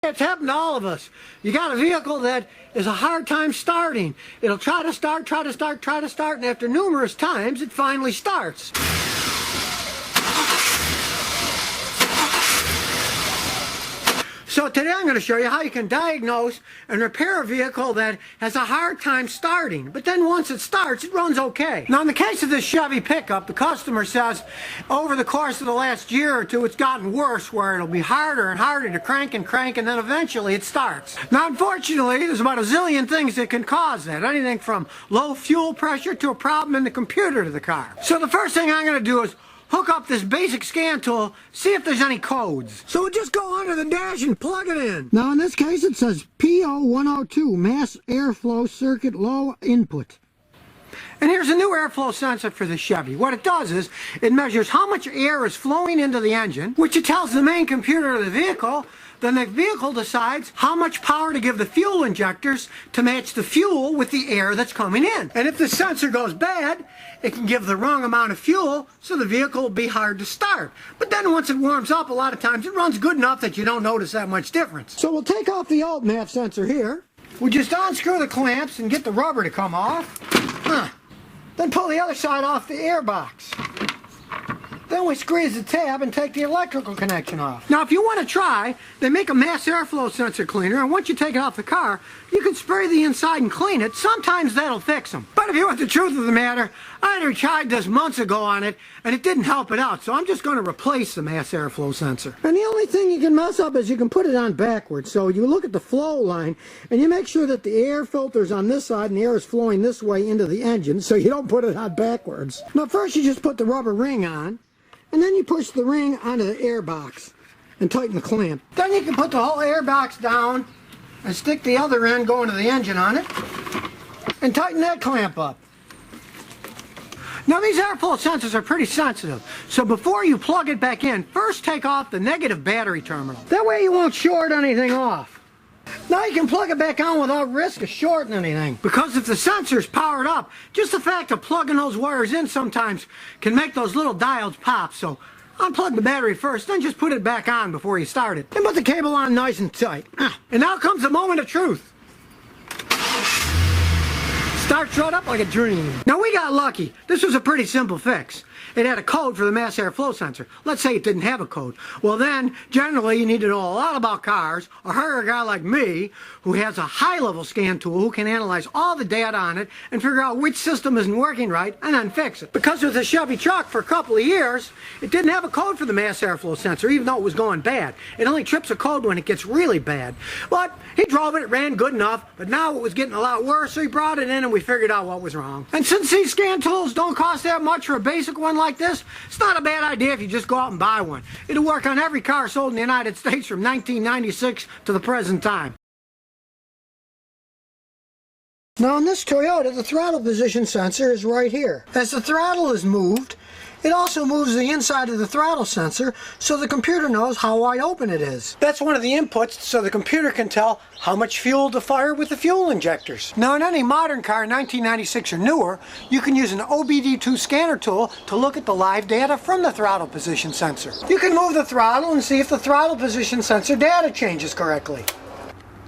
It's happened to all of us. You got a vehicle that is a hard time starting. It'll try to start, and after numerous times, it finally starts. So today I'm going to show you how you can diagnose and repair a vehicle that has a hard time starting, but then once it starts, it runs okay. Now in the case of this Chevy pickup, the customer says over the course of the last year or two it's gotten worse, where it'll be harder and harder to crank, and then eventually it starts. Now unfortunately, there's about a zillion things that can cause that, anything from low fuel pressure to a problem in the computer to the car. So the first thing I'm going to do is hook up this basic scan tool, see if there's any codes. So we'll just go under the dash and plug it in. Now in this case it says P0102, mass airflow circuit low input. And here's a new airflow sensor for the Chevy. What it does is it measures how much air is flowing into the engine, which it tells the main computer of the vehicle. Then the vehicle decides how much power to give the fuel injectors to match the fuel with the air that's coming in. And if the sensor goes bad, it can give the wrong amount of fuel, so the vehicle will be hard to start. But then once it warms up, a lot of times it runs good enough that you don't notice that much difference. So we'll take off the alt map sensor here. We just unscrew the clamps and get the rubber to come off. Then pull the other side off the air box. Then we squeeze the tab and take the electrical connection off. Now if you want to try, they make a mass airflow sensor cleaner, and once you take it off the car, you can spray the inside and clean it. Sometimes that'll fix them. But if you want the truth of the matter, I already tried this months ago on it, and it didn't help it out, so I'm just going to replace the mass airflow sensor. And the only thing you can mess up is you can put it on backwards. So you look at the flow line, and you make sure that the air filter's on this side and the air is flowing this way into the engine, so you don't put it on backwards. Now first you just put the rubber ring on, and then you push the ring onto the air box and tighten the clamp. Then you can put the whole air box down and stick the other end going to the engine on it and tighten that clamp up. Now these airflow sensors are pretty sensitive, so before you plug it back in, first take off the negative battery terminal. That way you won't short anything off. Now you can plug it back on without risk of shorting anything. Because if the sensor's powered up, just the fact of plugging those wires in sometimes can make those little diodes pop. So unplug the battery first, then just put it back on before you start it. And put the cable on nice and tight. And now comes the moment of truth. Starts right up like a dream. Now we got lucky. This was a pretty simple fix. It had a code for the mass airflow sensor. Let's say it didn't have a code. Well then, generally you need to know a lot about cars, or hire a guy like me who has a high-level scan tool who can analyze all the data on it and figure out which system isn't working right and then fix it. Because with the Chevy truck for a couple of years, it didn't have a code for the mass airflow sensor, even though it was going bad. It only trips a code when it gets really bad. But he drove it, it ran good enough, but now it was getting a lot worse, so he brought it in and we figured out what was wrong. And since these scan tools don't cost that much for a basic one like this, it's not a bad idea if you just go out and buy one. It'll work on every car sold in the United States from 1996 to the present time. Now in this Toyota, the throttle position sensor is right here. As the throttle is moved, it also moves the inside of the throttle sensor so the computer knows how wide open it is. That's one of the inputs so the computer can tell how much fuel to fire with the fuel injectors. Now in any modern car, 1996 or newer, you can use an OBD2 scanner tool to look at the live data from the throttle position sensor. You can move the throttle and see if the throttle position sensor data changes correctly.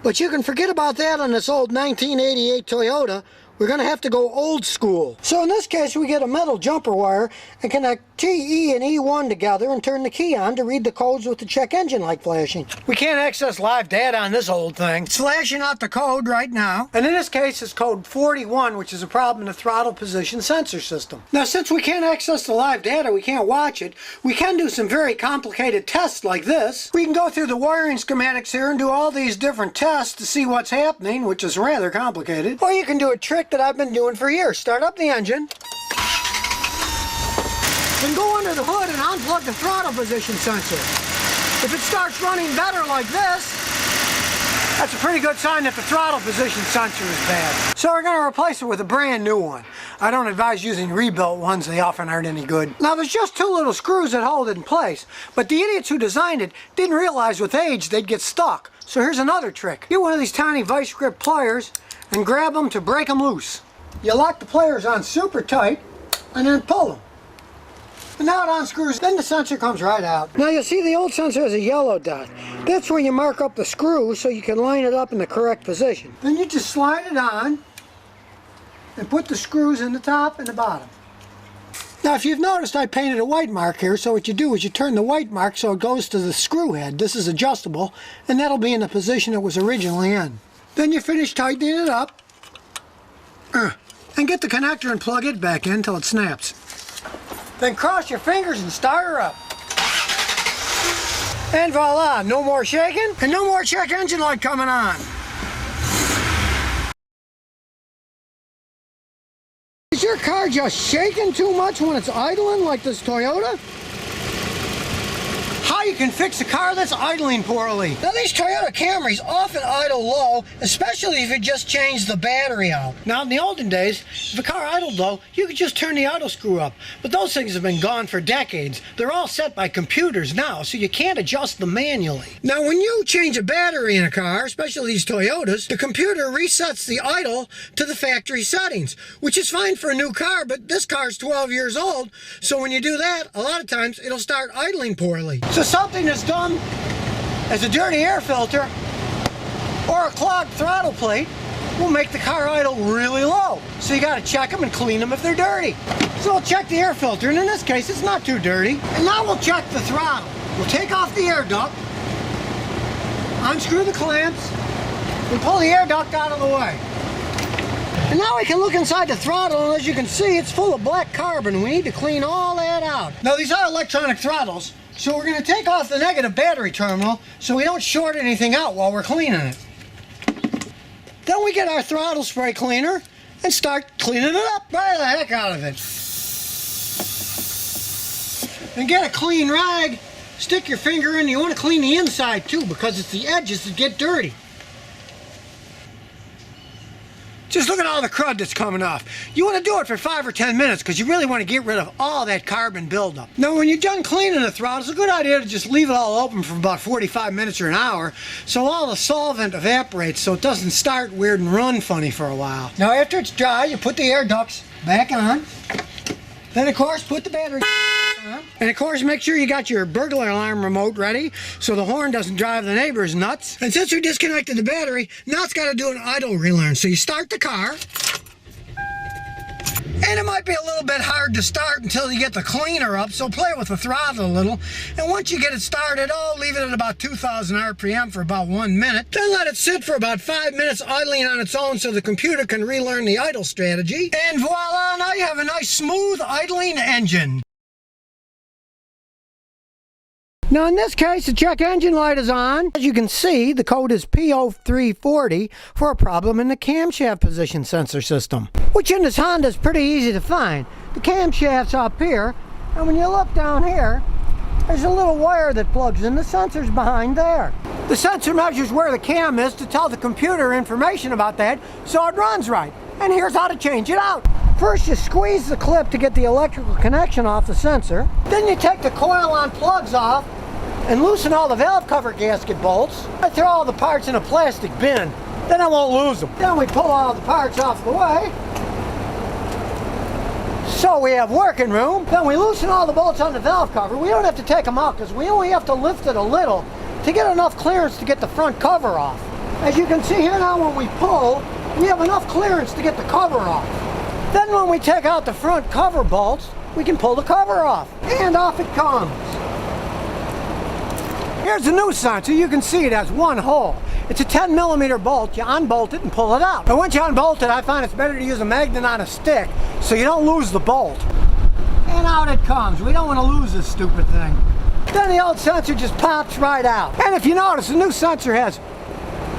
But you can forget about that on this old 1988 Toyota. We're going to have to go old school. So in this case, we get a metal jumper wire and connect T, E, and E1 together and turn the key on to read the codes with the check engine light flashing. We can't access live data on this old thing. It's flashing out the code right now. And in this case, it's code 41, which is a problem in the throttle position sensor system. Now, since we can't access the live data, we can't watch it, we can do some very complicated tests like this. We can go through the wiring schematics here and do all these different tests to see what's happening, which is rather complicated. Or you can do a trick that I've been doing for years. Start up the engine, then go under the hood and unplug the throttle position sensor. If it starts running better like this, that's a pretty good sign that the throttle position sensor is bad. So we're going to replace it with a brand new one. I don't advise using rebuilt ones, they often aren't any good. Now there's just two little screws that hold it in place, but the idiots who designed it didn't realize with age they'd get stuck. So here's another trick. Get one of these tiny vice grip pliers and grab them to break them loose. You lock the pliers on super tight and then pull them. And now it unscrews, then the sensor comes right out. Now you'll see the old sensor has a yellow dot. That's where you mark up the screw so you can line it up in the correct position. Then you just slide it on and put the screws in the top and the bottom. Now if you've noticed, I painted a white mark here, so what you do is you turn the white mark so it goes to the screw head. This is adjustable, and that'll be in the position it was originally in. Then you finish tightening it up, and get the connector and plug it back in until it snaps. Then cross your fingers and start her up. And voila, no more shaking, and no more check engine light coming on. Is your car just shaking too much when it's idling like this Toyota? How you can fix a car that's idling poorly. Now these Toyota Camrys often idle low, especially if you just change the battery out. Now in the olden days, if a car idled low, you could just turn the idle screw up. But those things have been gone for decades. They're all set by computers now, so you can't adjust them manually. Now when you change a battery in a car, especially these Toyotas, the computer resets the idle to the factory settings, which is fine for a new car, but this car's 12 years old, so when you do that, a lot of times it'll start idling poorly. So something as dumb as a dirty air filter or a clogged throttle plate will make the car idle really low. So you got to check them and clean them if they're dirty. So we'll check the air filter, and in this case it's not too dirty. And now we'll check the throttle. We'll take off the air duct, unscrew the clamps, and pull the air duct out of the way. And now we can look inside the throttle, and as you can see, it's full of black carbon. We need to clean all that out. Now these are electronic throttles, so we're going to take off the negative battery terminal so we don't short anything out while we're cleaning it. Then we get our throttle spray cleaner and start cleaning it up. Spray the heck out of it. And get a clean rag, stick your finger in. You want to clean the inside too, because it's the edges that get dirty. Just look at all the crud that's coming off. You want to do it for 5 or 10 minutes because you really want to get rid of all that carbon buildup. Now when you're done cleaning the throttle, it's a good idea to just leave it all open for about 45 minutes or an hour so all the solvent evaporates so it doesn't start weird and run funny for a while. Now after it's dry, you put the air ducts back on. Then of course put the battery on. And of course make sure you got your burglar alarm remote ready so the horn doesn't drive the neighbors nuts. And since we disconnected the battery, now it's got to do an idle relearn. So you start the car. And it might be a little bit hard to start until you get the cleaner up, so play with the throttle a little. And once you get it started, leave it at about 2,000 RPM for about 1 minute. Then let it sit for about 5 minutes idling on its own so the computer can relearn the idle strategy. And voila, now you have a nice smooth idling engine. Now in this case, the check engine light is on. As you can see, the code is P0340 for a problem in the camshaft position sensor system, which in this Honda is pretty easy to find. The camshaft's up here, and when you look down here, there's a little wire that plugs in. The sensor's behind there. The sensor measures where the cam is to tell the computer information about that so it runs right. And here's how to change it out. First, you squeeze the clip to get the electrical connection off the sensor. Then you take the coil-on plugs off and loosen all the valve cover gasket bolts. I throw all the parts in a plastic bin. Then I won't lose them. Then we pull all the parts off the way, so we have working room. Then we loosen all the bolts on the valve cover. We don't have to take them out because we only have to lift it a little to get enough clearance to get the front cover off. As you can see here now, when we pull, we have enough clearance to get the cover off. Then when we take out the front cover bolts, we can pull the cover off. And off it comes. Here's the new sensor. You can see it has one hole. It's a 10mm bolt. You unbolt it and pull it out. And once you unbolt it, I find it's better to use a magnet on a stick so you don't lose the bolt. And out it comes. We don't want to lose this stupid thing. Then the old sensor just pops right out. And if you notice, the new sensor has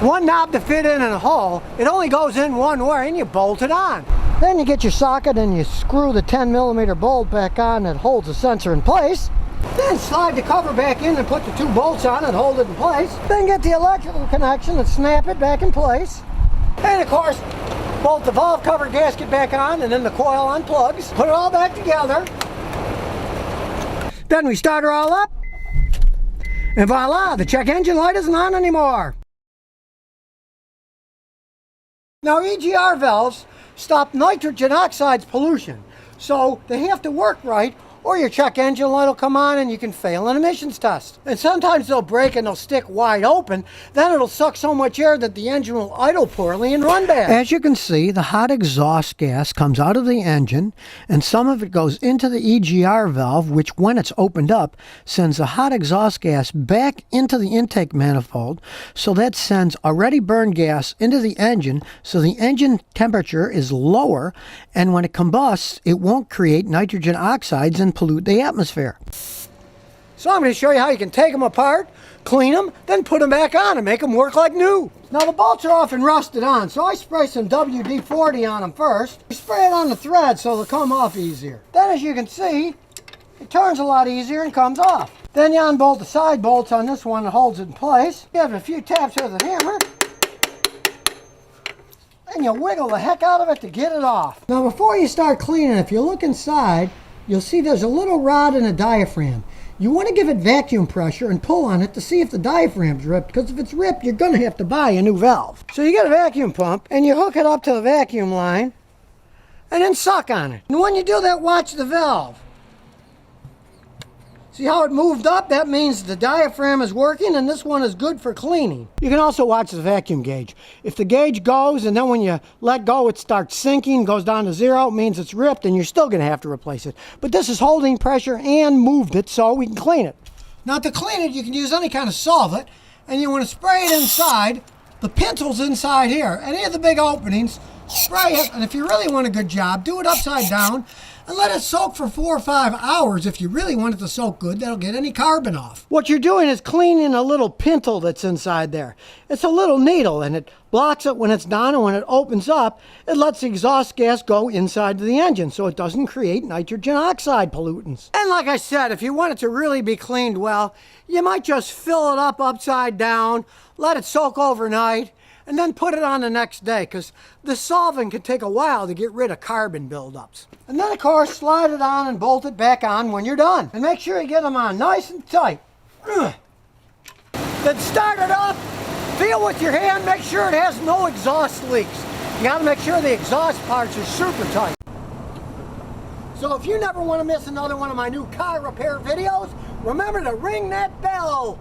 one knob to fit in a hole. It only goes in one way and you bolt it on. Then you get your socket and you screw the 10mm bolt back on that holds the sensor in place. Then slide the cover back in and put the 2 bolts on and hold it in place. Then get the electrical connection and snap it back in place. And of course, bolt the valve cover gasket back on and then the coil on plugs. Put it all back together. Then we start her all up. And voila, the check engine light isn't on anymore. Now EGR valves stop nitrogen oxide's pollution, so they have to work right Or your check engine light will come on and you can fail an emissions test. And sometimes they'll break and they'll stick wide open. Then it'll suck so much air that the engine will idle poorly and run bad. As you can see, the hot exhaust gas comes out of the engine and some of it goes into the EGR valve, which when it's opened up, sends the hot exhaust gas back into the intake manifold. So that sends already burned gas into the engine, so the engine temperature is lower, and when it combusts, it won't create nitrogen oxides and pollute the atmosphere. So I'm going to show you how you can take them apart, clean them, then put them back on and make them work like new. Now the bolts are often rusted on, so I spray some WD-40 on them first. I spray it on the thread so they'll come off easier. Then as you can see, it turns a lot easier and comes off. Then you unbolt the side bolts on this one that holds it in place. You have a few taps with a hammer, and you wiggle the heck out of it to get it off. Now before you start cleaning, if you look inside, you'll see there's a little rod and a diaphragm. You want to give it vacuum pressure and pull on it to see if the diaphragm's ripped, because if it's ripped, you're going to have to buy a new valve. So you get a vacuum pump and you hook it up to the vacuum line and then suck on it. And when you do that, watch the valve. See how it moved up? That means the diaphragm is working and this one is good for cleaning. You can also watch the vacuum gauge. If the gauge goes and then when you let go it starts sinking, goes down to 0, it means it's ripped and you're still going to have to replace it. But this is holding pressure and moved it so we can clean it. Now to clean it you can use any kind of solvent, and you want to spray it inside. The pinsel's inside here. Any of the big openings, spray it, and if you really want a good job, do it upside down and let it soak for 4 or 5 hours. If you really want it to soak good, that'll get any carbon off. What you're doing is cleaning a little pintle that's inside there. It's a little needle and it blocks it when it's done, and when it opens up, it lets the exhaust gas go inside the engine so it doesn't create nitrogen oxide pollutants. And like I said, if you want it to really be cleaned well, you might just fill it up upside down, let it soak overnight, and then put it on the next day, because the solvent can take a while to get rid of carbon buildups. And then of course slide it on and bolt it back on when you're done. And make sure you get them on nice and tight. Then start it up, feel with your hand, make sure it has no exhaust leaks. You gotta make sure the exhaust parts are super tight. So if you never want to miss another one of my new car repair videos, remember to ring that bell.